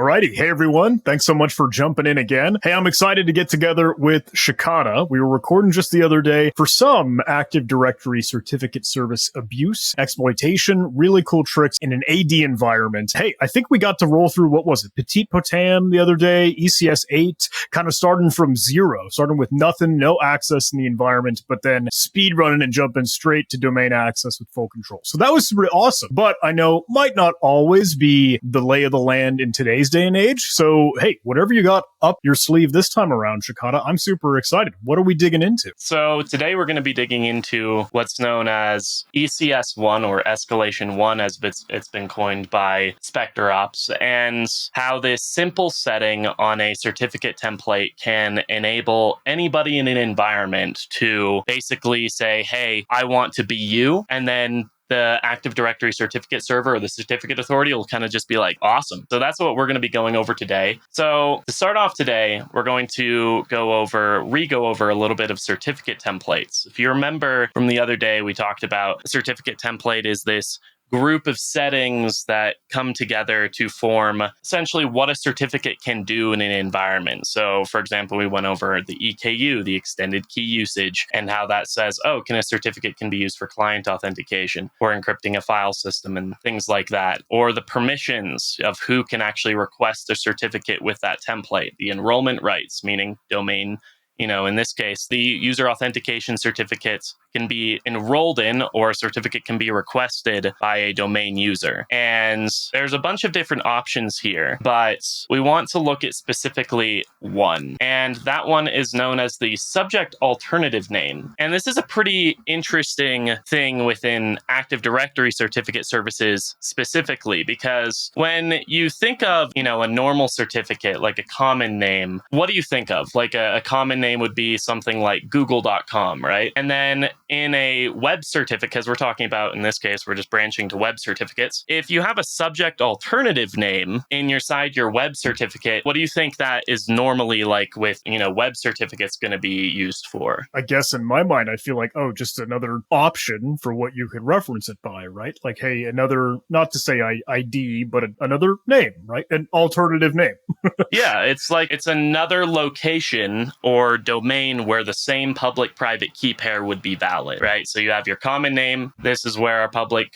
Alrighty. Hey, everyone. Thanks so much for jumping in again. Hey, I'm excited to get together with Shikata. We were recording just the other day for some Active Directory certificate service abuse, exploitation, really cool tricks in an AD environment. Hey, I think we got to roll through, what was it, Petit Potam the other day, ECS 8, kind of starting from zero, starting with nothing, no access in the environment, but then speed running and jumping straight to domain access with full control. So that was super awesome. But I know might not always be the lay of the land in today's day and age. So, hey, whatever you got up your sleeve this time around, Shikata, I'm super excited. What are we digging into? So today we're going to be digging into what's known as ECS1 or Escalation 1 as it's been coined by Spectre Ops, and how this simple setting on a certificate template can enable anybody in an environment to basically say, hey, I want to be you, and then the Active Directory certificate server or the certificate authority will kind of just be like, awesome. So that's what we're going to be going over today. So to start off today, we're going to go over a little bit of certificate templates. If you remember from the other day, we talked about a certificate template is this group of settings that come together to form essentially what a certificate can do in an environment. So, for example, we went over the EKU, the extended key usage, and how that says, oh, a certificate can be used for client authentication or encrypting a file system and things like that. Or the permissions of who can actually request a certificate with that template. The enrollment rights, meaning domain, in this case, the user authentication certificate can be enrolled in, or a certificate can be requested by a domain user. And there's a bunch of different options here, but we want to look at specifically one. And that one is known as the subject alternative name. And this is a pretty interesting thing within Active Directory certificate services specifically, because when you think of, a normal certificate, like a common name, what do you think of? Like a common name would be something like google.com, right? And then in a web certificate, because we're talking about, in this case, we're just branching to web certificates. If you have a subject alternative name inside your web certificate, what do you think that is normally like with, web certificates going to be used for? I guess in my mind, I feel like, just another option for what you could reference it by, right? Like, hey, another, not to say ID, but another name, right? An alternative name. Yeah, it's like it's another location or domain where the same public-private key pair would be valid, right? So you have your common name. This is where our public,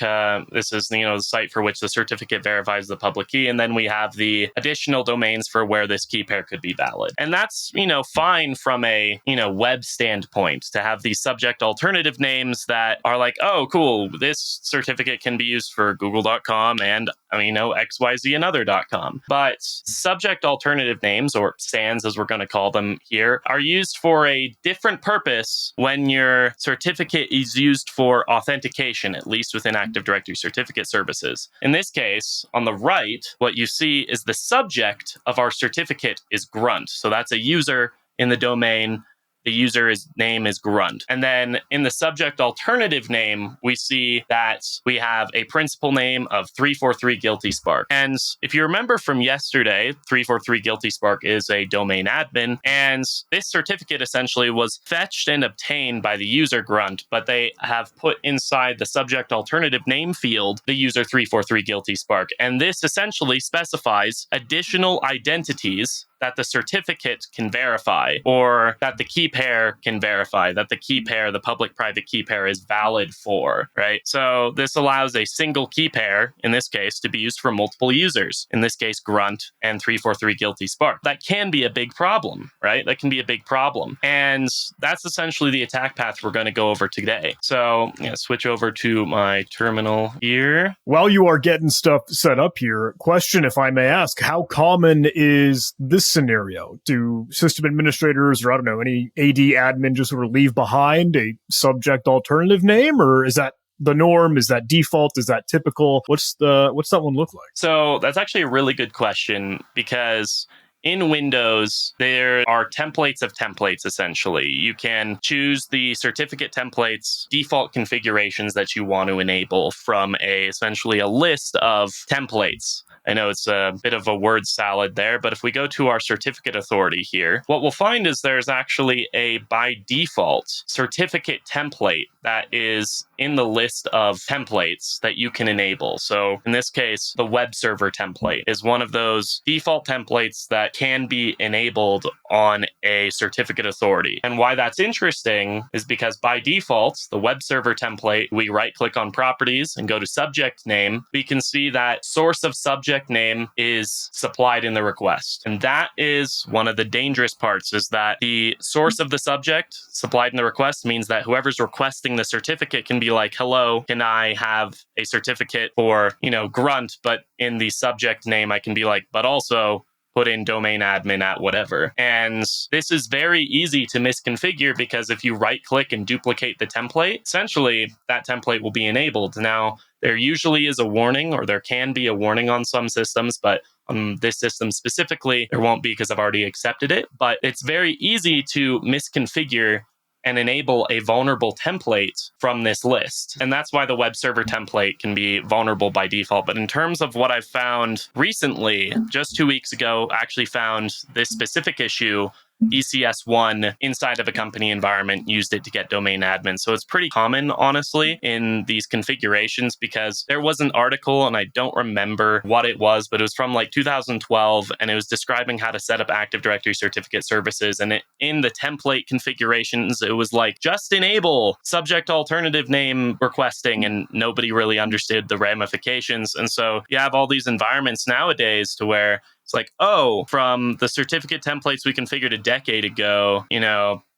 this is, the site for which the certificate verifies the public key. And then we have the additional domains for where this key pair could be valid. And that's, fine from a, web standpoint to have these subject alternative names that are like, oh, cool, this certificate can be used for google.com and, XYZ and other.com. But subject alternative names, or SANs as we're going to call them here, are used for a different purpose when your certificate is used for authentication, at least within Active Directory certificate services. In this case, on the right, what you see is the subject of our certificate is grunt. So that's a user in the domain. The user's name is grunt. And then in the subject alternative name, we see that we have a principal name of 343 Guilty Spark. And if you remember from yesterday, 343 Guilty Spark is a domain admin. And this certificate essentially was fetched and obtained by the user grunt, but they have put inside the subject alternative name field the user 343 Guilty Spark. And this essentially specifies additional identities that the certificate can verify, or that the key pair can verify, that the key pair, the public-private key pair, is valid for, right? So this allows a single key pair, in this case, to be used for multiple users, in this case, grunt and 343 Guilty Spark. That can be a big problem, right? That can be a big problem. And that's essentially the attack path we're going to go over today. So switch over to my terminal here. While you are getting stuff set up here, question, if I may ask, how common is this scenario? Do system administrators, or I don't know, any AD admin just sort of leave behind a subject alternative name, or is that the norm? Is that default? Is that typical? What's that one look like? So that's actually a really good question, because in Windows, there are templates of templates, essentially. You can choose the certificate templates default configurations that you want to enable from essentially a list of templates I know it's a bit of a word salad there, but if we go to our certificate authority here, what we'll find is there's actually a by default certificate template that is in the list of templates that you can enable. So in this case, the web server template is one of those default templates that can be enabled on a certificate authority. And why that's interesting is because by default, the web server template, we right click on properties and go to subject name, we can see that source of subject name is supplied in the request. And that is one of the dangerous parts, is that the source of the subject supplied in the request means that whoever's requesting the certificate can be like, hello, can I have a certificate for, grunt, but in the subject name, I can be like, but also put in domain admin at whatever. And this is very easy to misconfigure because if you right click and duplicate the template, essentially that template will be enabled. Now, there usually is a warning, or there can be a warning on some systems, but on this system specifically, there won't be because I've already accepted it. But it's very easy to misconfigure and enable a vulnerable template from this list. And that's why the web server template can be vulnerable by default. But in terms of what I've found recently, just 2 weeks ago, I actually found this specific issue. ECS1 inside of a company environment used it to get domain admin. So it's pretty common, honestly, in these configurations, because there was an article, and I don't remember what it was, but it was from like 2012, and it was describing how to set up Active Directory certificate services. And in the template configurations, it was like, just enable subject alternative name requesting, and nobody really understood the ramifications. And so you have all these environments nowadays to where it's like, oh, from the certificate templates we configured a decade ago,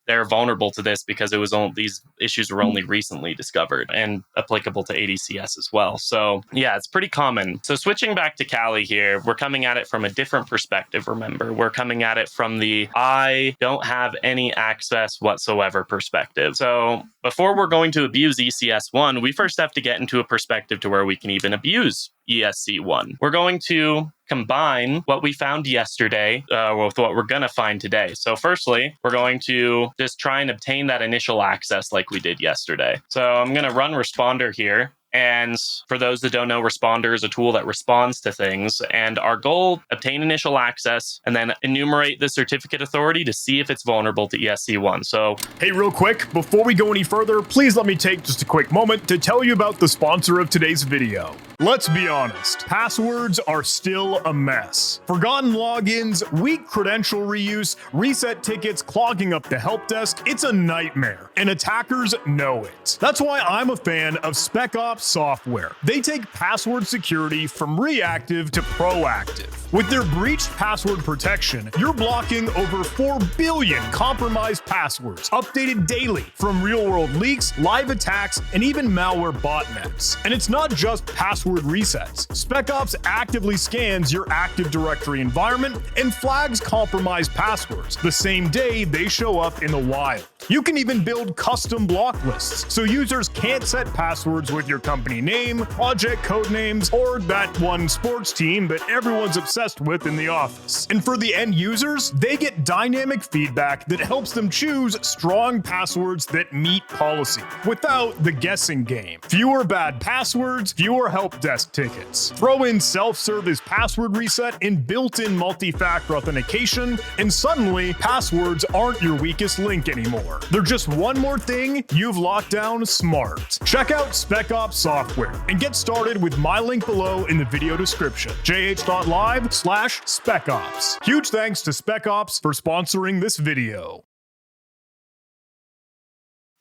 they're vulnerable to this because these issues were only recently discovered and applicable to ADCS as well. So yeah, it's pretty common. So switching back to Kali here, we're coming at it from a different perspective. Remember, we're coming at it from the I don't have any access whatsoever perspective. So before we're going to abuse ECS1, we first have to get into a perspective to where we can even abuse ESC1. We're going to combine what we found yesterday with what we're going to find today. So firstly, we're going to just try and obtain that initial access like we did yesterday. So I'm going to run responder here. And for those that don't know, Responder is a tool that responds to things. And our goal, obtain initial access, and then enumerate the certificate authority to see if it's vulnerable to ESC1. So, hey, real quick, before we go any further, please let me take just a quick moment to tell you about the sponsor of today's video. Let's be honest, passwords are still a mess. Forgotten logins, weak credential reuse, reset tickets clogging up the help desk, it's a nightmare, and attackers know it. That's why I'm a fan of SpecOps software. They take password security from reactive to proactive. With their breached password protection, you're blocking over 4 billion compromised passwords, updated daily from real-world leaks, live attacks, and even malware botnets. And it's not just password resets. SpecOps actively scans your Active Directory environment and flags compromised passwords the same day they show up in the wild. You can even build custom block lists, so users can't set passwords with your company name, project code names, or that one sports team that everyone's obsessed with in the office. And for the end users, they get dynamic feedback that helps them choose strong passwords that meet policy, without the guessing game. Fewer bad passwords, fewer help desk tickets. Throw in self-service password reset and built-in multi-factor authentication, and suddenly, passwords aren't your weakest link anymore. They're just one more thing you've locked down smart. Check out SpecOps software and get started with my link below in the video description, jh.live/SpecOps. Huge thanks to SpecOps for sponsoring this video.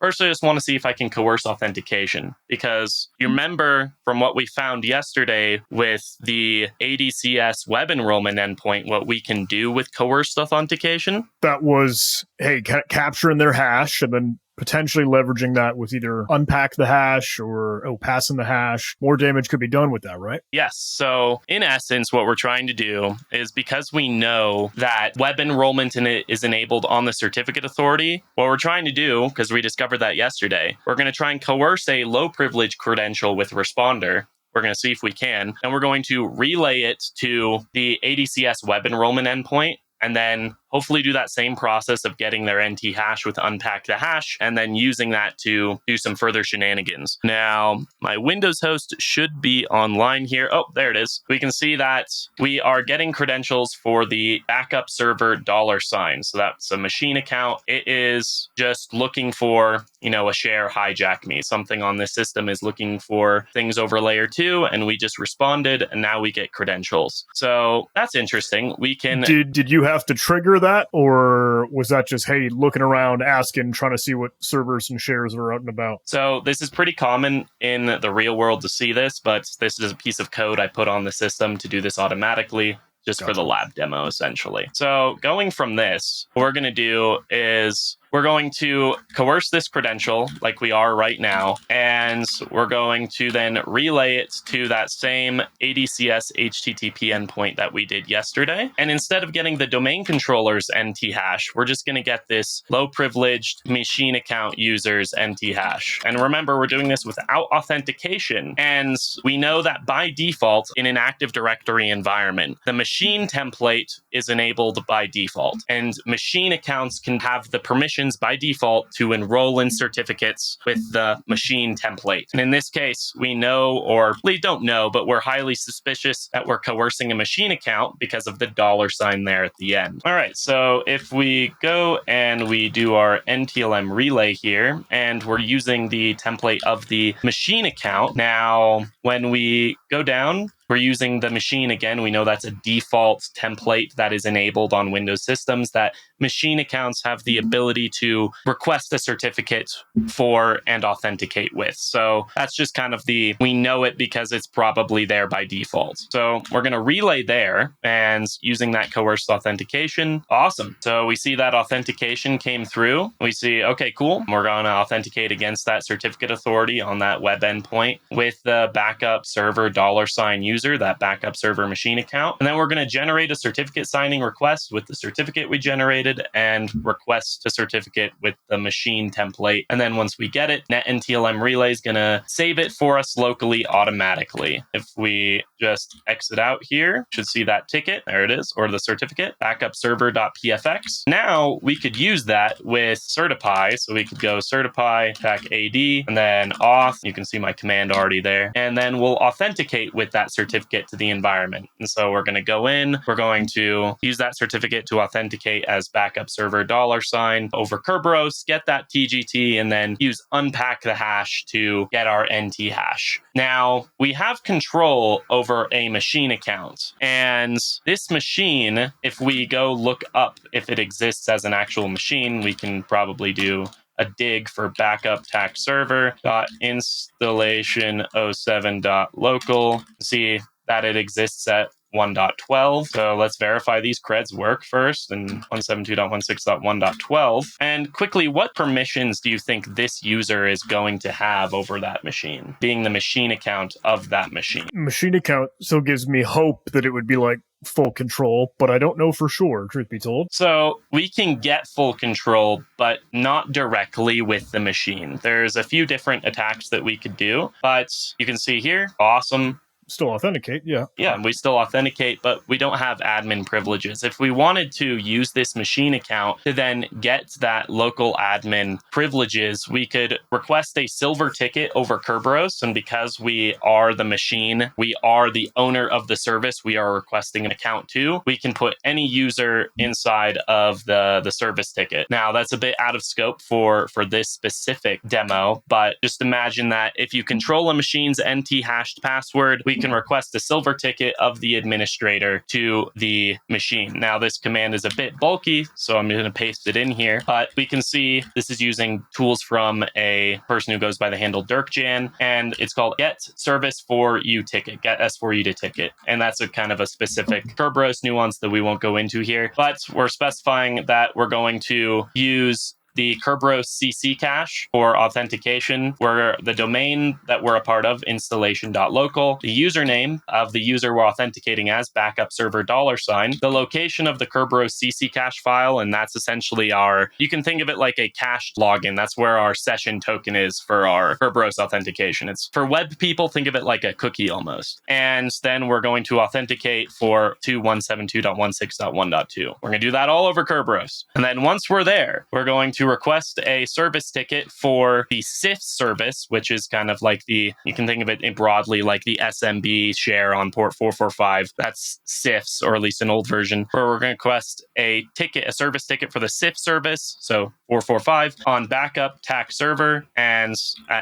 First, I just want to see if I can coerce authentication, because you remember from what we found yesterday with the ADCS web enrollment endpoint, what we can do with coerced authentication. That was, hey, capturing their hash and then potentially leveraging that with either unpack the hash or passing the hash. More damage could be done with that, right? Yes. So in essence, what we're trying to do is, because we know that web enrollment in it is enabled on the certificate authority, what we're trying to do, because we discovered that yesterday, we're going to try and coerce a low privilege credential with Responder. We're going to see if we can, and we're going to relay it to the ADCS web enrollment endpoint, and then hopefully do that same process of getting their NT hash with unpack the hash and then using that to do some further shenanigans. Now, my Windows host should be online here. Oh, there it is. We can see that we are getting credentials for the backup server $. So that's a machine account. It is just looking for, a share hijack me. Something on this system is looking for things over layer 2, and we just responded, and now we get credentials. So that's interesting. We can... Did you have to trigger that, or was that just, hey, looking around, asking, trying to see what servers and shares are out and about? So this is pretty common in the real world to see this, but this is a piece of code I put on the system to do this automatically, just for the lab demo, essentially. So going from this, what we're going to do is we're going to coerce this credential like we are right now, and we're going to then relay it to that same ADCS HTTP endpoint that we did yesterday. And instead of getting the domain controller's NT hash, we're just going to get this low privileged machine account user's NT hash. And remember, we're doing this without authentication. And we know that by default, in an Active Directory environment, the machine template is enabled by default. And machine accounts can have the permission by default to enroll in certificates with the machine template. And in this case, we know, or we don't know, but we're highly suspicious that we're coercing a machine account because of the $sign there at the end. All right, so if we go and we do our NTLM relay here, and we're using the template of the machine account, now when we go down, we're using the machine again. We know that's a default template that is enabled on Windows systems, that machine accounts have the ability to request a certificate for and authenticate with. So that's just kind of we know it because it's probably there by default. So we're going to relay there, and using that coerced authentication. Awesome. So we see that authentication came through. We see, okay, cool. We're going to authenticate against that certificate authority on that web endpoint with the backup server $sign user, that backup server machine account. And then we're going to generate a certificate signing request with the certificate we generated and request a certificate with the machine template. And then once we get it, NetNTLM relay is going to save it for us locally automatically. If we just exit out here, should see that ticket. There it is, or the certificate, backup server.pfx. Now we could use that with certify. So we could go certify, attack AD, and then auth. You can see my command already there. And then we'll authenticate with that certificate to the environment. And so we're going to go in, we're going to use that certificate to authenticate as backup server $sign over Kerberos, get that TGT, and then use unpack the hash to get our NT hash. Now, we have control over a machine account, and this machine, if we go look up if it exists as an actual machine, we can probably do a dig for backup tac server installation 07.local. See that it exists at 1.12. So let's verify these creds work first, and 172.16.1.12. And quickly, what permissions do you think this user is going to have over that machine, being the machine account of that machine? Machine account still gives me hope that it would be like full control, but I don't know for sure, truth be told. So we can get full control, but not directly with the machine. There's a few different attacks that we could do, but you can see here, awesome. Still authenticate, yeah. Yeah, we still authenticate, but we don't have admin privileges. If we wanted to use this machine account to then get that local admin privileges, we could request a silver ticket over Kerberos. And because we are the machine, we are the owner of the service we are requesting an account to, we can put any user inside of the service ticket. Now, that's a bit out of scope for this specific demo, but just imagine that if you control a machine's NT hashed password, we can request a silver ticket of the administrator to the machine. Now, this command is a bit bulky, so I'm going to paste it in here, but we can see this is using tools from a person who goes by the handle DirkJan, and it's called get service for you ticket, get S4U to ticket. And that's a kind of a specific Kerberos nuance that we won't go into here, but we're specifying that we're going to use the Kerberos CC cache for authentication, where the domain that we're a part of, installation.local, the username of the user we're authenticating as, backup server $, the location of the Kerberos CC cache file, and that's essentially you can think of it like a cached login. That's where our session token is for our Kerberos authentication. It's for web people, think of it like a cookie almost. And then we're going to authenticate for 2172.16.1.2. We're going to do that all over Kerberos. And then once we're there, we're going to request a service ticket for the SIF service, which is kind of like you can think of it broadly like the SMB share on port 445. That's SIFs, or at least an old version, where we're going to request a service ticket for the SIF service, so 445, on backup TAC server and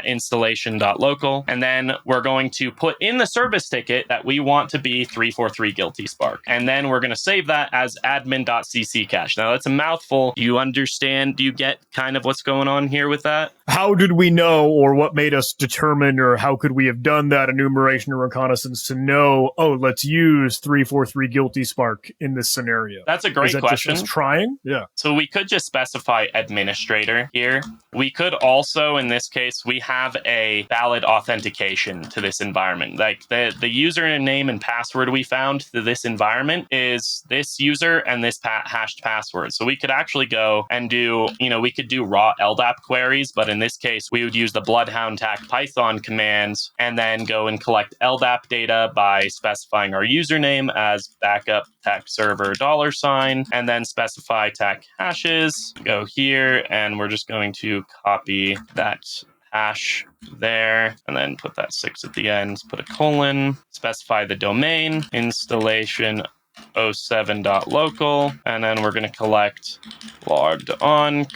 installation.local. And then we're going to put in the service ticket that we want to be 343 guilty spark. And then we're going to save that as admin.cc cache. Now, that's a mouthful. Do you understand? Do you get kind of what's going on here with that? How did we know, or what made us determine, or how could we have done that enumeration or reconnaissance to know, oh, let's use 343 guilty spark in this scenario? That's a great question. Just trying? Yeah. So we could just specify administrator here. We could also, in this case, we have a valid authentication to this environment. Like the username and password we found to this environment is this user and this hashed password. So we could actually go and do, we could do raw LDAP queries, but in this case, we would use the Bloodhound TAC Python commands and then go and collect LDAP data by specifying our username as backup TAC server $, and then specify TAC hashes. Go here, and we're just going to copy that hash there, and then put that 6 at the end, put a colon, specify the domain, installation 07.local, and then we're going to collect logged on,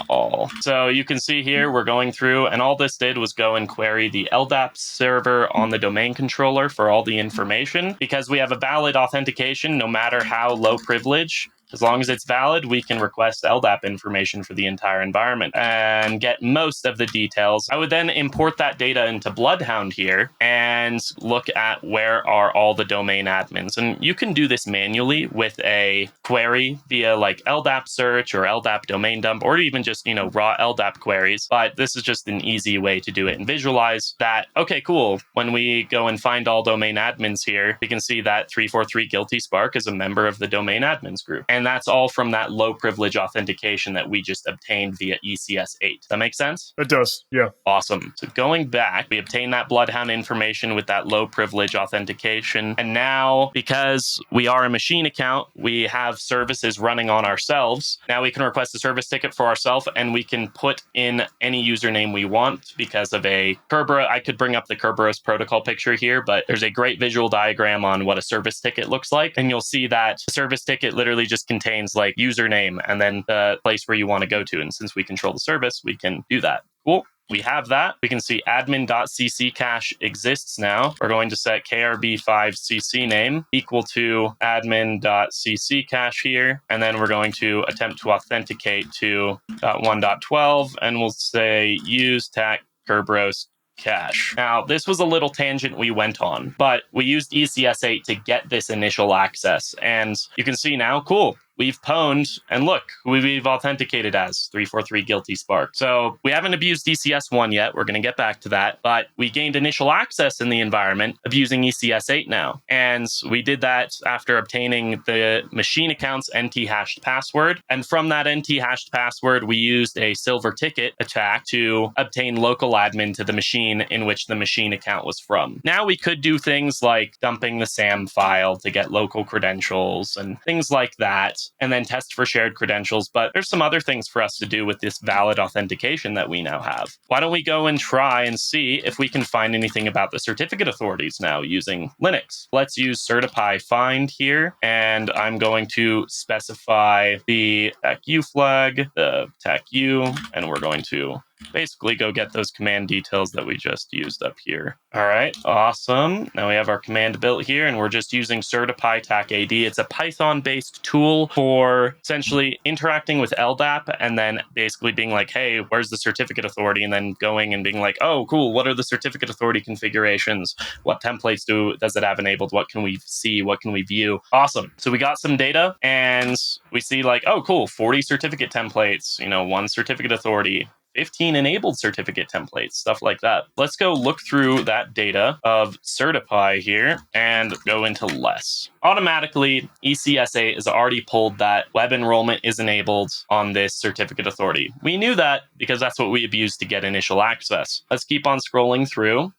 all. So you can see here we're going through, and all this did was go and query the LDAP server on the domain controller for all the information. Because we have a valid authentication, no matter how low privilege, as long as it's valid, we can request LDAP information for the entire environment and get most of the details. I would then import that data into Bloodhound here and look at where are all the domain admins. And you can do this manually with a query via like LDAP search or LDAP domain dump, or even just, raw LDAP queries. But this is just an easy way to do it and visualize that, okay, cool. When we go and find all domain admins here, we can see that 343 Guilty Spark is a member of the domain admins group. And that's all from that low privilege authentication that we just obtained via ECS8. Does that make sense? It does, yeah. Awesome. So going back, we obtained that Bloodhound information with that low privilege authentication. And now, because we are a machine account, we have services running on ourselves. Now we can request a service ticket for ourselves, and we can put in any username we want because of a Kerberos. I could bring up the Kerberos protocol picture here, but there's a great visual diagram on what a service ticket looks like. And you'll see that the service ticket literally just contains like username and then the place where you want to go to. And since we control the service, we can do that. Cool. We have that. We can see admin.cc cache exists now. We're going to set krb5cc name equal to admin.cc cache here. And then we're going to attempt to authenticate to .1.12, and we'll say use TAC Kerberos cache. Now, this was a little tangent we went on, but we used ECS8 to get this initial access. And you can see now, cool, we've pwned, and look who we've authenticated as 343 Guilty Spark. So we haven't abused ECS1 yet. We're going to get back to that. But we gained initial access in the environment of using ECS8 now. And we did that after obtaining the machine account's NT hashed password. And from that NT hashed password, we used a silver ticket attack to obtain local admin to the machine in which the machine account was from. Now we could do things like dumping the SAM file to get local credentials and things like that, and then test for shared credentials. But there's some other things for us to do with this valid authentication that we now have. Why don't we go and try and see if we can find anything about the certificate authorities now using Linux? Let's use certify find here, and I'm going to specify the TACU flag, the TACU, and we're going to basically go get those command details that we just used up here. All right, awesome. Now we have our command built here, and we're just using certipy tac AD. It's a Python-based tool for essentially interacting with LDAP and then basically being like, hey, where's the certificate authority? And then going and being like, oh, cool, what are the certificate authority configurations? What templates does it have enabled? What can we see? What can we view? Awesome. So we got some data, and we see like, oh, cool, 40 certificate templates, 1 certificate authority, 15 enabled certificate templates, stuff like that. Let's go look through that data of certipy here and go into less. Automatically, ECS8 has already pulled that web enrollment is enabled on this certificate authority. We knew that because that's what we abused to get initial access. Let's keep on scrolling through.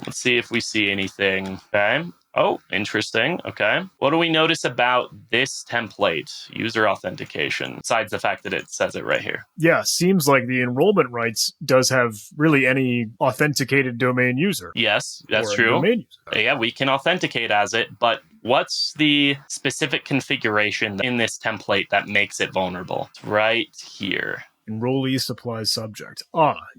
Let's see if we see anything. Okay. Oh, interesting. Okay. What do we notice about this template, user authentication, besides the fact that it says it right here? Yeah, seems like the enrollment rights does have really any authenticated domain user. Yes, that's or true. Domain user. Yeah, we can authenticate as it, but what's the specific configuration in this template that makes it vulnerable? It's right here. Enrollee supplies subject.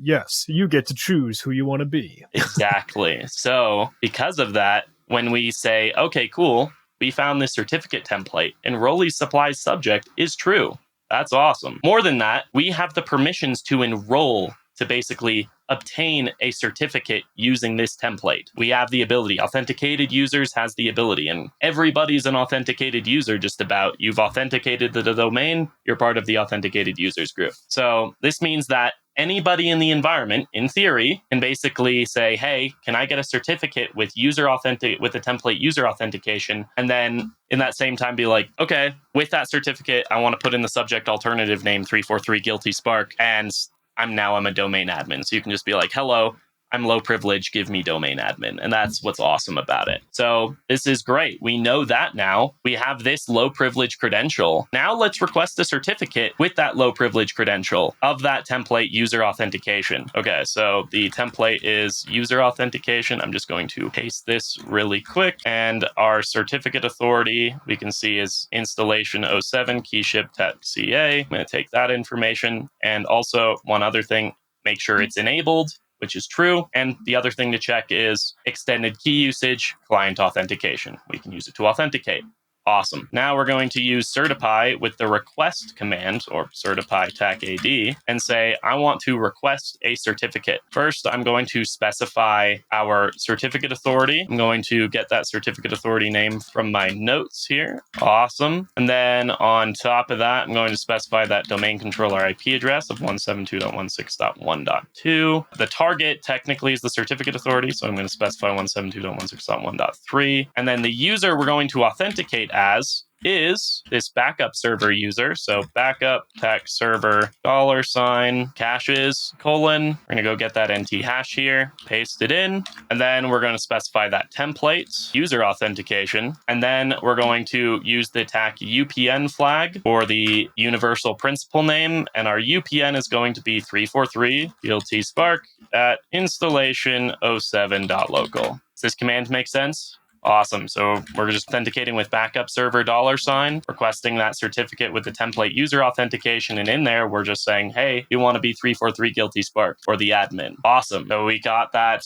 Yes, you get to choose who you want to be. Exactly. So because of that, when we say, okay, cool, we found this certificate template, enrollee supplies subject is true. That's awesome. More than that, we have the permissions to enroll to basically obtain a certificate using this template. We have the ability. Authenticated users has the ability, and everybody's an authenticated user just about. You've authenticated the domain, you're part of the authenticated users group. So this means that anybody in the environment, in theory, can basically say, hey, can I get a certificate with the template user authentication? And then in that same time be like, okay, with that certificate, I want to put in the subject alternative name 343 Guilty Spark, and I'm a domain admin. So you can just be like, hello, I'm low privilege, give me domain admin. And that's what's awesome about it. So this is great. We know that now. We have this low privilege credential. Now let's request a certificate with that low privilege credential of that template user authentication. Okay, so the template is user authentication. I'm just going to paste this really quick. And our certificate authority, we can see is installation 07 keyship .ca. I'm going to take that information. And also one other thing, make sure it's enabled, which is true. And the other thing to check is extended key usage, client authentication. We can use it to authenticate. Awesome. Now we're going to use certipy with the request command, or certipy tac AD, and say, I want to request a certificate. First, I'm going to specify our certificate authority. I'm going to get that certificate authority name from my notes here. Awesome. And then on top of that, I'm going to specify that domain controller IP address of 172.16.1.2. The target technically is the certificate authority, so I'm going to specify 172.16.1.3. And then the user we're going to authenticate as is this backup server user. So backup tac server $caches : We're going to go get that NT hash here, paste it in, and then we're going to specify that template user authentication. And then we're going to use the tac UPN flag for the universal principal name. And our UPN is going to be 343 DLT Spark at installation 07.local. Does this command make sense? Awesome. So we're just authenticating with backup server $, requesting that certificate with the template user authentication. And in there, we're just saying, hey, you want to be 343 Guilty Spark or the admin. Awesome. So we got that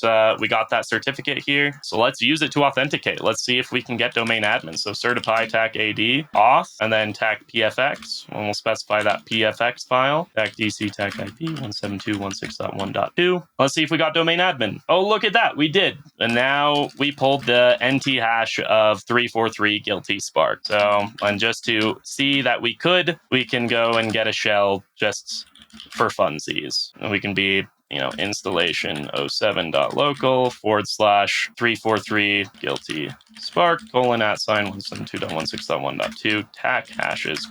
certificate here. So let's use it to authenticate. Let's see if we can get domain admin. So certipy tac AD auth, and then tac PFX. And we'll specify that PFX file, tac DC tac IP 172.16.1.2. Let's see if we got domain admin. Oh, look at that. We did. And now we pulled the NT hash of 343 Guilty Spark. So, and just to see that we can go and get a shell just for funsies. And we can be, installation 07.local / 343 Guilty Spark : @ 172.16.1.2 tac hashes :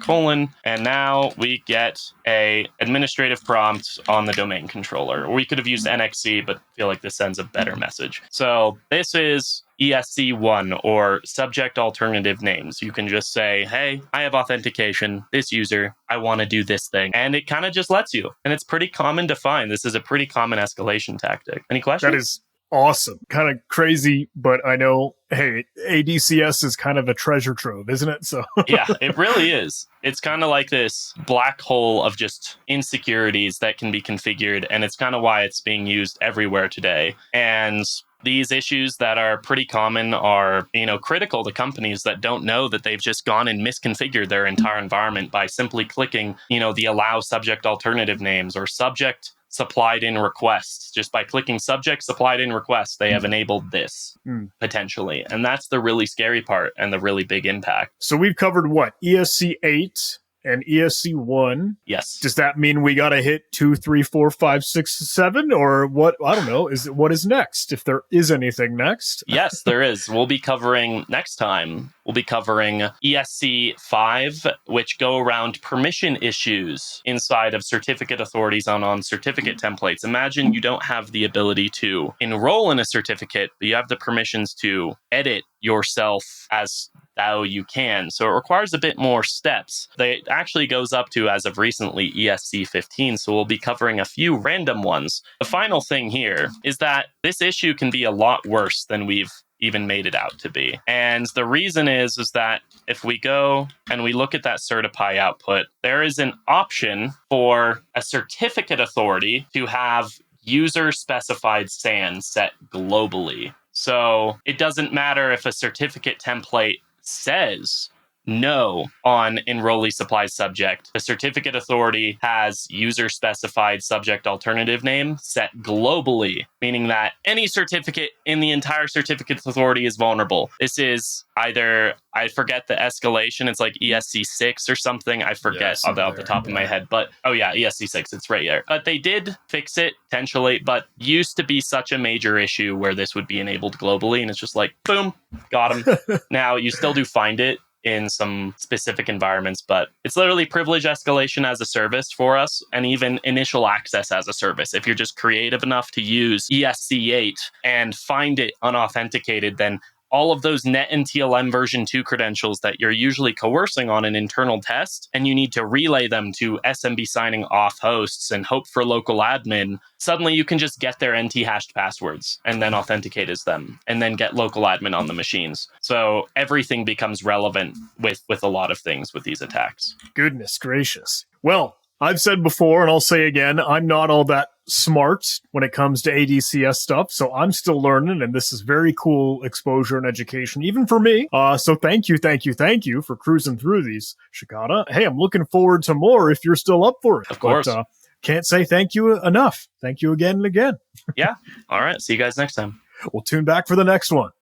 and now we get a administrative prompt on the domain controller. Or we could have used NXC, but I feel like this sends a better message. So this is ESC1, or subject alternative names. You can just say, hey, I have authentication, this user, I want to do this thing. And it kind of just lets you. And it's pretty common to find. This is a pretty common escalation tactic. Any questions? Awesome. Kind of crazy, but I know, hey, ADCS is kind of a treasure trove, isn't it? So Yeah, it really is. It's kind of like this black hole of just insecurities that can be configured, and it's kind of why it's being used everywhere today. And these issues that are pretty common are, critical to companies that don't know that they've just gone and misconfigured their entire environment by simply clicking, the allow subject alternative names or subject supplied in requests. Just by clicking subject supplied in requests, they have enabled this potentially. And that's the really scary part and the really big impact. So we've covered what? ESC 8 and ESC 1. Yes. Does that mean we got to hit 2, 3, 4, 5, 6, 7? Or what? I don't know. What is next? If there is anything next? Yes, there is. We'll be covering next time. We'll be covering ESC 5, which go around permission issues inside of certificate authorities on certificate templates. Imagine you don't have the ability to enroll in a certificate, but you have the permissions to edit yourself as thou you can. So it requires a bit more steps. It actually goes up to, as of recently, ESC 15. So we'll be covering a few random ones. The final thing here is that this issue can be a lot worse than we've even made it out to be. And the reason is that if we go and we look at that Certipy output, there is an option for a certificate authority to have user specified SAN set globally. So it doesn't matter if a certificate template says no on enrollee supplied subject. The certificate authority has user specified subject alternative name set globally, meaning that any certificate in the entire certificate authority is vulnerable. This is either, I forget the escalation, it's like ESC 6 or something. I forget off the top of my head, but ESC 6, it's right there. But they did fix it potentially, but used to be such a major issue where this would be enabled globally, and it's just like, boom, got them. Now, you still do find it in some specific environments, but it's literally privilege escalation as a service for us, and even initial access as a service. If you're just creative enough to use ESC8 and find it unauthenticated, then all of those net and TLM version 2 credentials that you're usually coercing on an internal test, and you need to relay them to SMB signing off hosts and hope for local admin, suddenly you can just get their NT hashed passwords and then authenticate as them, and then get local admin on the machines. So everything becomes relevant with a lot of things with these attacks. Goodness gracious. Well, I've said before, and I'll say again, I'm not all that smart when it comes to ADCS stuff, so I'm still learning, and this is very cool exposure and education, even for me. So thank you for cruising through these, Shikata. Hey, I'm looking forward to more if you're still up for it. Of course. But, can't say thank you enough. Thank you again and again. Yeah. All right. See you guys next time. We'll tune back for the next one.